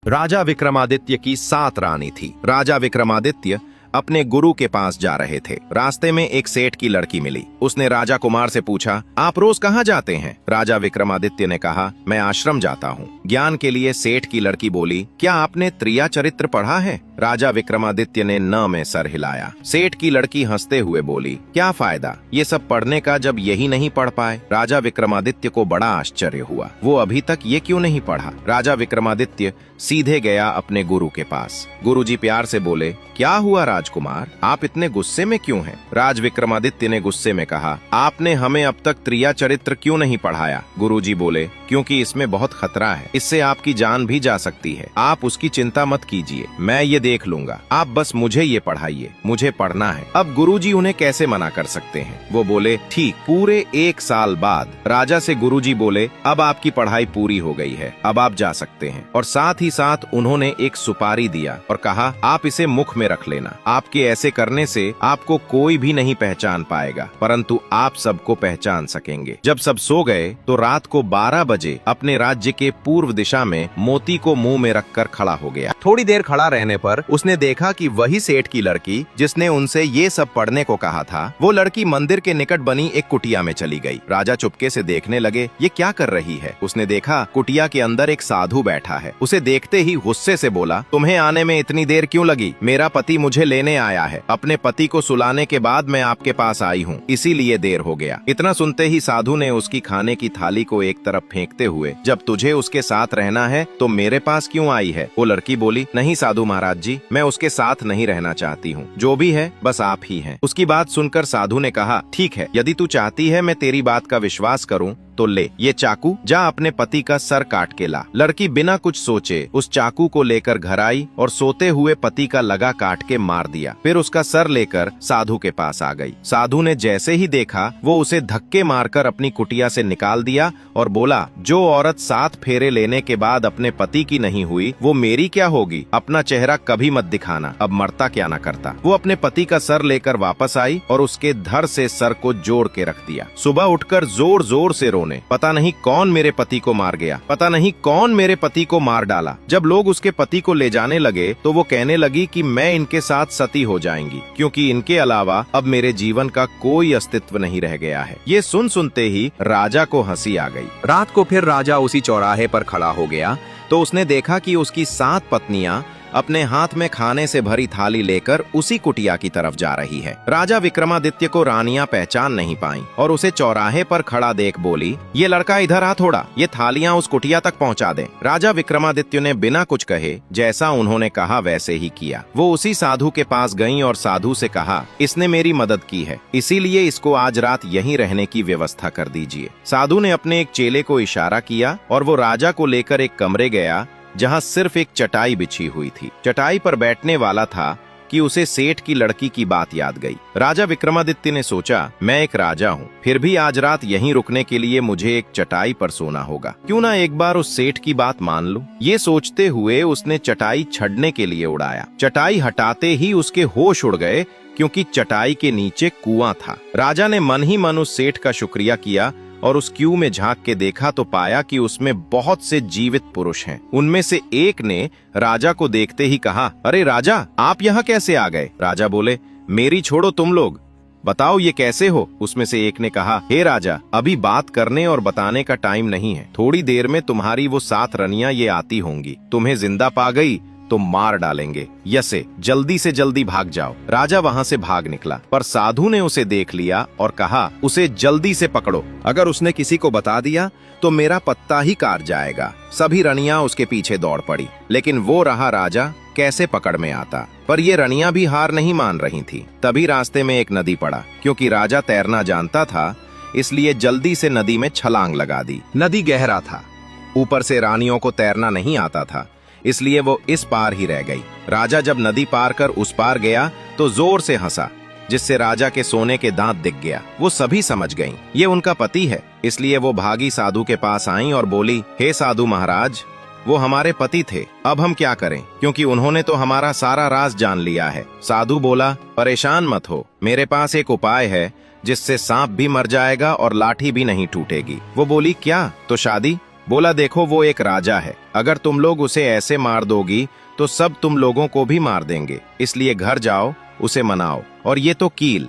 राजा विक्रमादित्य की 7 रानी थी। राजा विक्रमादित्य अपने गुरु के पास जा रहे थे। रास्ते में एक सेठ की लड़की मिली। उसने राजा कुमार से पूछा, आप रोज कहाँ जाते हैं? राजा विक्रमादित्य ने कहा, मैं आश्रम जाता हूँ ज्ञान के लिए। सेठ की लड़की बोली, क्या आपने त्रिया चरित्र पढ़ा है? राजा विक्रमादित्य ने न में सर हिलाया। सेठ की लड़की हंसते हुए बोली, क्या फायदा ये सब पढ़ने का जब यही नहीं पढ़ पाए? राजा विक्रमादित्य को बड़ा आश्चर्य हुआ, वो अभी तक ये क्यों नहीं पढ़ा? राजा विक्रमादित्य सीधे गया अपने गुरु के पास। गुरुजी प्यार से बोले, क्या हुआ राजकुमार, आप इतने गुस्से में क्यों हैं? राज विक्रमादित्य ने गुस्से में कहा, आपने हमें अब तक त्रिया चरित्र क्यों नहीं पढ़ाया? गुरुजी बोले, क्योंकि इसमें बहुत खतरा है, इससे आपकी जान भी जा सकती है। आप उसकी चिंता मत कीजिए, मैं ये देख लूंगा, आप बस मुझे ये पढ़ाइए, मुझे पढ़ना है। अब गुरुजी उन्हें कैसे मना कर सकते हैं? वो बोले, ठीक। पूरे 1 साल बाद राजा से गुरुजी बोले, अब आपकी पढ़ाई पूरी हो गई है, अब आप जा सकते हैं। और साथ ही साथ उन्होंने एक सुपारी दिया और कहा, आप इसे मुख में रख लेना। आपके ऐसे करने से आपको कोई भी नहीं पहचान पाएगा, परंतु आप सबको पहचान सकेंगे। जब सब सो गए तो रात को 12 बजे अपने राज्य के पूर्व दिशा में मोती को मुंह में रखकर खड़ा हो गया। थोड़ी देर खड़ा रहने पर उसने देखा कि वही सेठ की लड़की जिसने उनसे ये सब पढ़ने को कहा था, वो लड़की मंदिर के निकट बनी एक कुटिया में चली गई। राजा चुपके से देखने लगे, ये क्या कर रही है? उसने देखा कुटिया के अंदर एक साधु बैठा है। उसे देखते ही गुस्से से बोला, तुम्हें आने में इतनी देर क्यों लगी? मेरा पति मुझे लेने आया है। अपने पति को सुलाने के बाद मैं आपके पास आई हूँ, इसीलिए देर हो गया। इतना सुनते ही साधु ने उसकी खाने की थाली को एक तरफ फेंकते हुए, जब तुझे उसके साथ रहना है तो मेरे पास क्यों आई है? वो लड़की बोली, नहीं साधु महाराज जी, मैं उसके साथ नहीं रहना चाहती हूँ, जो भी है बस आप ही हैं। उसकी बात सुनकर साधु ने कहा, ठीक है, यदि तू चाहती है मैं तेरी बात का विश्वास करूँ तो ले ये चाकू, जा अपने पति का सर काट के ला। लड़की बिना कुछ सोचे उस चाकू को लेकर घर आई और सोते हुए पति का लगा काट के मार दिया। फिर उसका सर लेकर साधु के पास आ गई। साधु ने जैसे ही देखा, वो उसे धक्के मारकर अपनी कुटिया से निकाल दिया और बोला, जो औरत 7 फेरे लेने के बाद अपने पति की नहीं हुई, वो मेरी क्या होगी? अपना चेहरा कभी मत दिखाना, अब मरता क्या ना करता। वो अपने पति का सर लेकर वापस आई और उसके धड़ से सर को जोड़ के रख दिया। सुबह उठकर जोर जोर से पता नहीं कौन मेरे पति को मार गया, पता नहीं कौन मेरे पति को मार डाला। जब लोग उसके पति को ले जाने लगे तो वो कहने लगी कि मैं इनके साथ सती हो जाएंगी, क्योंकि इनके अलावा अब मेरे जीवन का कोई अस्तित्व नहीं रह गया है। ये सुनते ही राजा को हंसी आ गई। रात को फिर राजा उसी चौराहे पर खड़ा हो गया तो उसने देखा कि उसकी 7 पत्नियां अपने हाथ में खाने से भरी थाली लेकर उसी कुटिया की तरफ जा रही है। राजा विक्रमादित्य को रानियां पहचान नहीं पाईं और उसे चौराहे पर खड़ा देख बोली, ये लड़का इधर आ थोड़ा, ये थालियां उस कुटिया तक पहुंचा दे। राजा विक्रमादित्य ने बिना कुछ कहे जैसा उन्होंने कहा वैसे ही किया। वो उसी साधु के पास गईं और साधु से कहा, इसने मेरी मदद की है, इसीलिए इसको आज रात यहीं रहने की व्यवस्था कर दीजिए। साधु ने अपने एक चेले को इशारा किया और वो राजा को लेकर एक कमरे गया जहां सिर्फ एक चटाई बिछी हुई थी। चटाई पर बैठने वाला था कि उसे सेठ की लड़की की बात याद गई। राजा विक्रमादित्य ने सोचा, मैं एक राजा हूँ, फिर भी आज रात यहीं रुकने के लिए मुझे एक चटाई पर सोना होगा, क्यों ना एक बार उस सेठ की बात मान लूं। ये सोचते हुए उसने चटाई छड़ने के लिए उड़ाया। चटाई हटाते ही उसके होश उड़ गए, क्योंकि चटाई के नीचे कुआं था। राजा ने मन ही मन उस सेठ का शुक्रिया किया और उस कुएं में झांक के देखा तो पाया कि उसमें बहुत से जीवित पुरुष हैं। उनमें से एक ने राजा को देखते ही कहा, अरे राजा, आप यहाँ कैसे आ गए? राजा बोले, मेरी छोड़ो, तुम लोग बताओ ये कैसे हो? उसमें से एक ने कहा, हे राजा, अभी बात करने और बताने का टाइम नहीं है, थोड़ी देर में तुम्हारी वो 7 रनियां ये आती होंगी, तुम्हें जिंदा पा गई तो मार डालेंगे, यसे जल्दी से जल्दी भाग जाओ। राजा वहां से भाग निकला, पर साधु ने उसे देख लिया और कहा, उसे जल्दी से पकड़ो, अगर उसने किसी को बता दिया तो मेरा पत्ता ही काट जाएगा। सभी रनियां उसके पीछे दौड़ पड़ी, लेकिन वो रहा राजा कैसे पकड़ में आता। पर ये रनियां भी हार नहीं मान रही थी। तभी रास्ते में एक नदी पड़ा। क्योंकि राजा तैरना जानता था, इसलिए जल्दी से नदी में छलांग लगा दी। नदी गहरा था, ऊपर से रानियों को तैरना नहीं आता था, इसलिए वो इस पार ही रह गई। राजा जब नदी पार कर उस पार गया तो जोर से हंसा, जिससे राजा के सोने के दांत दिख गया। वो सभी समझ गईं, ये उनका पति है, इसलिए वो भागी साधु के पास आईं और बोली, हे साधु महाराज, वो हमारे पति थे, अब हम क्या करें, क्योंकि उन्होंने तो हमारा सारा राज जान लिया है। साधु बोला, परेशान मत हो, मेरे पास एक उपाय है जिससे सांप भी मर जाएगा और लाठी भी नहीं टूटेगी। वो बोली, क्या? तो शादी? बोला, देखो वो एक राजा है, अगर तुम लोग उसे ऐसे मार दोगी तो सब तुम लोगों को भी मार देंगे, इसलिए घर जाओ, उसे मनाओ। और ये तो कील,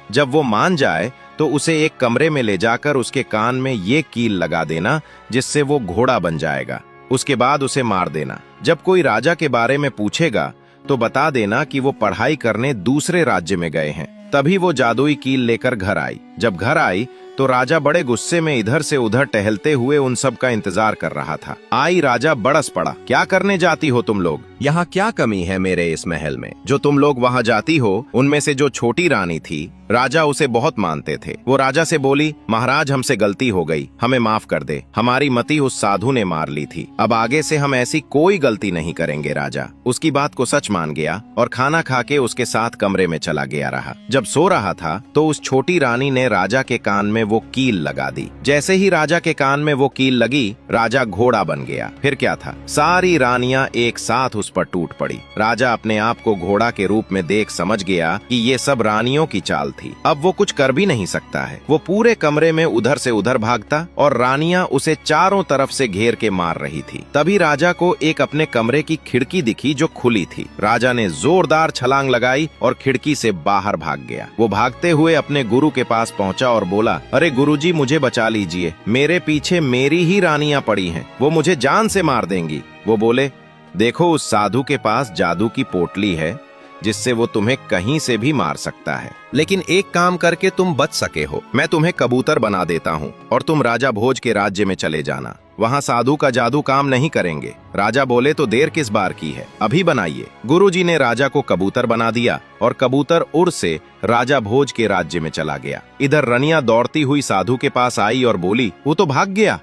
जब वो मान जाए तो उसे एक कमरे में ले जाकर उसके कान में ये कील लगा देना, जिससे वो घोड़ा बन जाएगा। उसके बाद उसे मार देना। जब कोई राजा के बारे में पूछेगा तो बता देना कि वो पढ़ाई करने दूसरे राज्य में गए हैं। तभी वो जादुई कील लेकर घर आई। जब घर आई तो राजा बड़े गुस्से में इधर से उधर टहलते हुए उन सब का इंतजार कर रहा था। आई राजा बरस पड़ा, क्या करने जाती हो तुम लोग? यहाँ क्या कमी है मेरे इस महल में? जो तुम लोग वहाँ जाती हो, उनमें से जो छोटी रानी थी, राजा उसे बहुत मानते थे। वो राजा से बोली, महाराज हमसे गलती हो गई, हमें माफ कर दे, हमारी मती उस साधु ने मार ली थी, अब आगे से हम ऐसी कोई गलती नहीं करेंगे। राजा उसकी बात को सच मान गया और खाना खा के उसके साथ कमरे में चला गया रहा। जब सो रहा था तो उस छोटी रानी ने राजा के कान में वो कील लगा दी। जैसे ही राजा के कान में वो कील लगी, राजा घोड़ा बन गया। फिर क्या था, सारी रानियां एक साथ उस पर टूट पड़ी। राजा अपने आप को घोड़ा के रूप में देख समझ गया कि ये सब रानियों की चाल थी। अब वो कुछ कर भी नहीं सकता है। वो पूरे कमरे में उधर से उधर भागता और रानियां उसे चारों तरफ से घेर के मार रही थी। तभी राजा को एक अपने कमरे की खिड़की दिखी जो खुली थी। राजा ने जोरदार छलांग लगाई और खिड़की से बाहर भाग गया। वो भागते हुए अपने गुरु के पास पहुंचा और बोला, अरे गुरुजी, मुझे बचा लीजिए, मेरे पीछे मेरी ही रानियां पड़ी हैं, वो मुझे जान से मार देंगी। वो बोले, देखो उस साधु के पास जादू की पोटली है जिससे वो तुम्हें कहीं से भी मार सकता है, लेकिन एक काम करके तुम बच सके हो। मैं तुम्हें कबूतर बना देता हूँ और तुम राजा भोज के राज्य में चले जाना, वहाँ साधु का जादू काम नहीं करेंगे। राजा बोले, तो देर किस बार की है, अभी बनाइए। गुरुजी ने राजा को कबूतर बना दिया और कबूतर उड़ से राजा भोज के राज्य में चला गया। इधर रनिया दौड़ती हुई साधु के पास आई और बोली, वो तो भाग गया,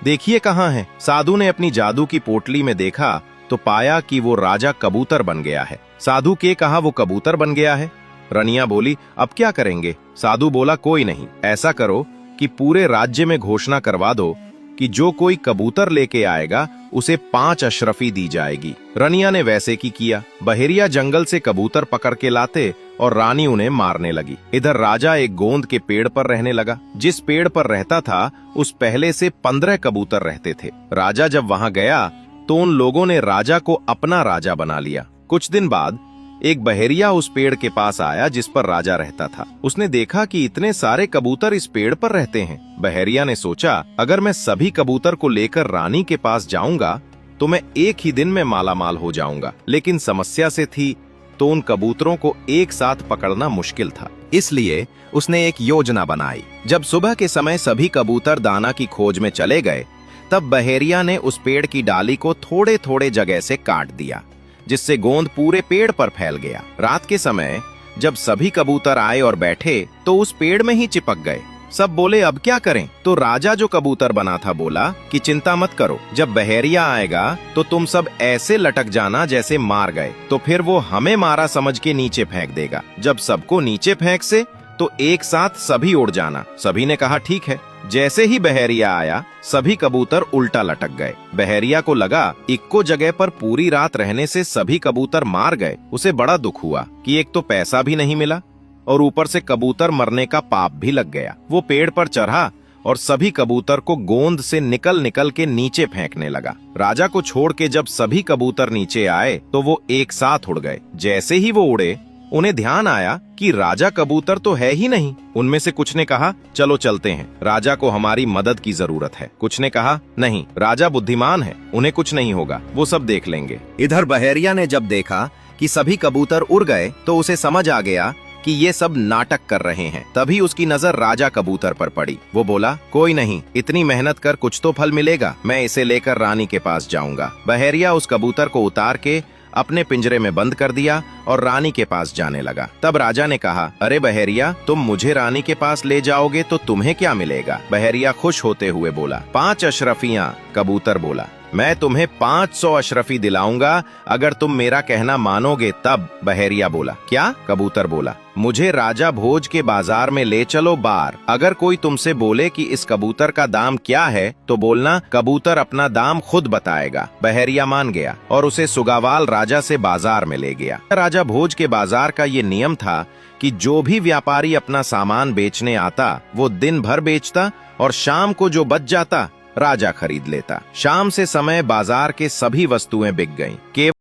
देखिए कहाँ है। साधु ने अपनी जादू की पोटली में देखा तो पाया कि वो राजा कबूतर बन गया है। साधु के कहा वो कबूतर बन गया है। रनिया बोली, अब क्या करेंगे? साधु बोला, कोई नहीं, ऐसा करो कि पूरे राज्य में घोषणा करवा दो कि जो कोई कबूतर लेके आएगा उसे 5 अशरफी दी जाएगी। रनिया ने वैसे की किया। बहेरिया जंगल से कबूतर पकड़ के लाते और रानी उन्हें मारने लगी। इधर राजा एक गोंद के पेड़ पर रहने लगा। जिस पेड़ पर रहता था उस पहले से 15 कबूतर रहते थे। राजा जब वहां गया तो उन लोगों ने राजा को अपना राजा बना लिया। कुछ दिन बाद एक बहेरिया उस पेड़ के पास आया जिस पर राजा रहता था। उसने देखा कि इतने सारे कबूतर इस पेड़ पर रहते हैं। बहेरिया ने सोचा, अगर मैं सभी कबूतर को लेकर रानी के पास जाऊंगा तो मैं एक ही दिन में माला माल हो जाऊंगा। लेकिन समस्या से थी तो उन कबूतरों को एक साथ पकड़ना मुश्किल था। इसलिए उसने एक योजना बनाई। जब सुबह के समय सभी कबूतर दाना की खोज में चले गए, तब बहेरिया ने उस पेड़ की डाली को थोड़े थोड़े जगह से काट दिया, जिससे गोंद पूरे पेड़ पर फैल गया। रात के समय जब सभी कबूतर आए और बैठे तो उस पेड़ में ही चिपक गए। सब बोले, अब क्या करें? तो राजा जो कबूतर बना था बोला कि चिंता मत करो, जब बहेरिया आएगा तो तुम सब ऐसे लटक जाना जैसे मार गए, तो फिर वो हमें मारा समझ के नीचे फेंक देगा। जब सबको नीचे फेंक से तो एक साथ सभी उड़ जाना। सभी ने कहा ठीक है। जैसे ही बहेरिया आया सभी कबूतर उल्टा लटक गए। बहेरिया को लगा इक्को जगह पर पूरी रात रहने से सभी कबूतर मार गए। उसे बड़ा दुख हुआ कि एक तो पैसा भी नहीं मिला और ऊपर से कबूतर मरने का पाप भी लग गया। वो पेड़ पर चढ़ा और सभी कबूतर को गोंद से निकल निकल के नीचे फेंकने लगा। राजा को छोड़ के जब सभी कबूतर नीचे आए तो वो एक साथ उड़ गए। जैसे ही वो उड़े उन्हें ध्यान आया कि राजा कबूतर तो है ही नहीं। उनमें से कुछ ने कहा, चलो चलते हैं, राजा को हमारी मदद की जरूरत है। कुछ ने कहा, नहीं, राजा बुद्धिमान है, उन्हें कुछ नहीं होगा, वो सब देख लेंगे। इधर बहेरिया ने जब देखा कि सभी कबूतर उड़ गए तो उसे समझ आ गया कि ये सब नाटक कर रहे हैं। तभी उसकी नजर राजा कबूतर पर पड़ी। वो बोला, कोई नहीं, इतनी मेहनत कर कुछ तो फल मिलेगा, मैं इसे लेकर रानी के पास जाऊंगा। बहेरिया उस कबूतर को उतार के अपने पिंजरे में बंद कर दिया और रानी के पास जाने लगा। तब राजा ने कहा, अरे बहेरिया, तुम मुझे रानी के पास ले जाओगे तो तुम्हें क्या मिलेगा? बहेरिया खुश होते हुए बोला, 5 अशरफियां। कबूतर बोला, मैं तुम्हें 500 अशरफी दिलाऊंगा अगर तुम मेरा कहना मानोगे तब। बहेरिया बोला, क्या? कबूतर बोला, मुझे राजा भोज के बाजार में ले चलो बार। अगर कोई तुमसे बोले कि इस कबूतर का दाम क्या है तो बोलना कबूतर अपना दाम खुद बताएगा। बहेरिया मान गया और उसे सुगावाल राजा से बाजार में ले गया। राजा भोज के बाजार का ये नियम था कि जो भी व्यापारी अपना सामान बेचने आता वो दिन भर बेचता और शाम को जो बच जाता राजा खरीद लेता। शाम से समय बाजार के सभी वस्तुएं बिक गईं। केवल